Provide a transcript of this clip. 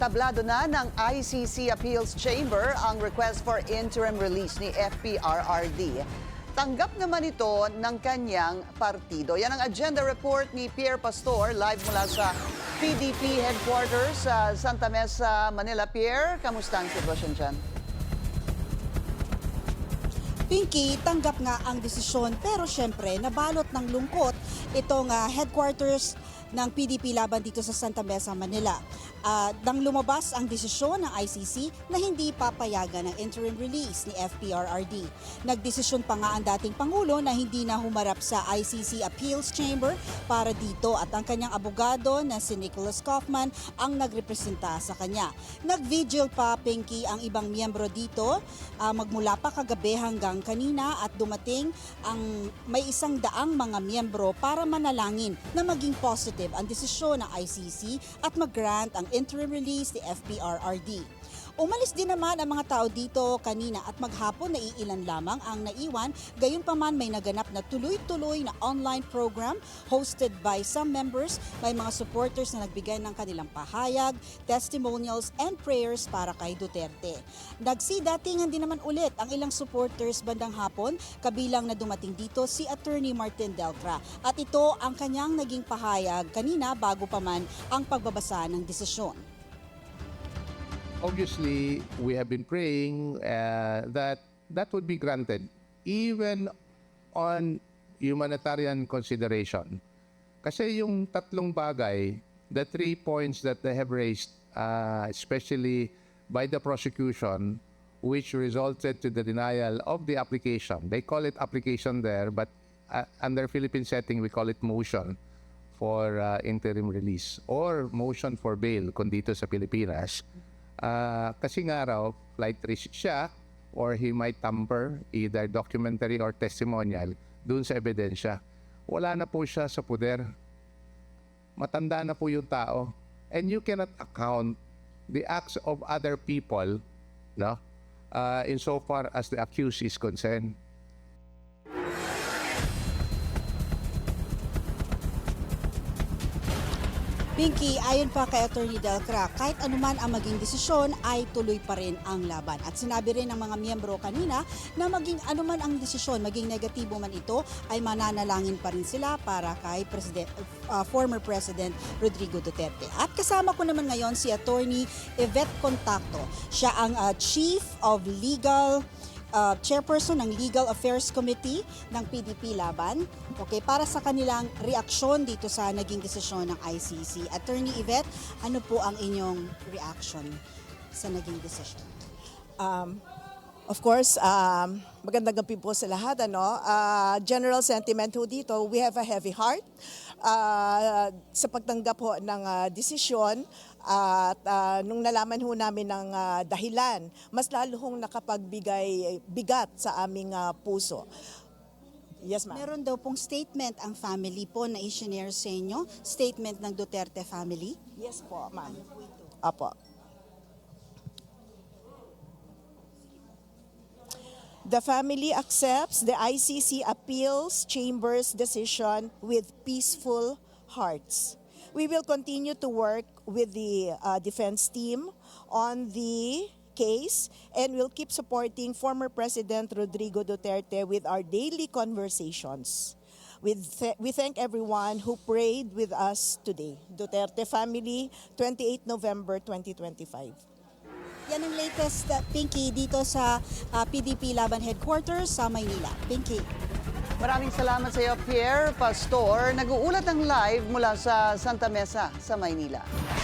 Tablado na ng ICC Appeals Chamber ang request for interim release ni FPRRD. Tanggap naman ito ng kanyang partido. Yan ang agenda report ni Pierre Pastor, live mula sa PDP headquarters sa Santa Mesa, Manila. Pierre, kamusta ang sitwasyon dyan? Pinky, tanggap nga ang desisyon pero syempre nabalot ng lungkot itong headquarters ng PDP laban dito sa Santa Mesa, Manila. Nang lumabas ang desisyon ng ICC na hindi papayagan ng interim release ni FPRRD. Nagdesisyon pa nga ang dating Pangulo na hindi na humarap sa ICC Appeals Chamber para dito at ang kanyang abogado na si Nicholas Kaufman ang nagrepresenta sa kanya. Nag-vigil pa, Pinky, ang ibang miyembro dito magmula pa kagabi hanggang kanina at dumating ang may 100 mga miyembro para manalangin na maging positive ang desisyon ng ICC at mag-grant ang interim release ni FPRRD. Umalis din naman ang mga tao dito kanina at maghapon na iilan lamang ang naiwan. Gayunpaman may naganap na tuloy-tuloy na online program hosted by some members. May mga supporters na nagbigay ng kanilang pahayag, testimonials and prayers para kay Duterte. Nagsidatingan din naman ulit ang ilang supporters bandang hapon, kabilang na dumating dito si Attorney Martin Deltra. At ito ang kanyang naging pahayag kanina bago pa man ang pagbabasa ng desisyon. Obviously, we have been praying that would be granted, even on humanitarian consideration. Kasi yung tatlong bagay, the 3 points that they have raised, especially by the prosecution, which resulted to the denial of the application. They call it application there, but under Philippine setting, we call it motion for interim release or motion for bail kung dito sa Pilipinas. Kasi nga raw, flight risk siya or he might tamper either documentary or testimonial dun sa ebidensya. Wala na po siya sa poder. Matanda na po yung tao. And you cannot account the acts of other people, no? Insofar as the accused is concerned. Pinky, ayon pa kay Attorney Delcra, kahit anuman ang maging desisyon ay tuloy pa rin ang laban. At sinabi rin ng mga miyembro kanina na maging anuman ang desisyon, maging negatibo man ito, ay mananalangin pa rin sila para kay former President Rodrigo Duterte. At kasama ko naman ngayon si Attorney Yvette Contacto. Siya ang Chief of Legal Chairperson ng Legal Affairs Committee ng PDP Laban, okay, para sa kanilang reaksyon dito sa naging desisyon ng ICC. Attorney Yvette, ano po ang inyong reaction sa naging desisyon? Of course, magandang gabi po sa lahat. General sentiment ho dito, we have a heavy heart sa pagtanggap ho ng desisyon. At nung nalaman ho namin ng dahilan, mas lalo hong nakapagbigay bigat sa aming puso. Yes, ma'am. Meron daw pong statement ang family po na i-share sa inyo, statement ng Duterte family? Yes po, ma'am. Apo. The family accepts the ICC Appeals Chamber's decision with peaceful hearts. We will continue to work with the defense team on the case and will keep supporting former President Rodrigo Duterte with our daily conversations. We thank everyone who prayed with us today. Duterte family, 28 November 2025. Yan ang latest, Pinky, dito sa PDP Laban Headquarters sa Maynila. Pinky. Maraming salamat sa iyo, Pierre Pastor. Nag-uulat ng live mula sa Santa Mesa sa Maynila.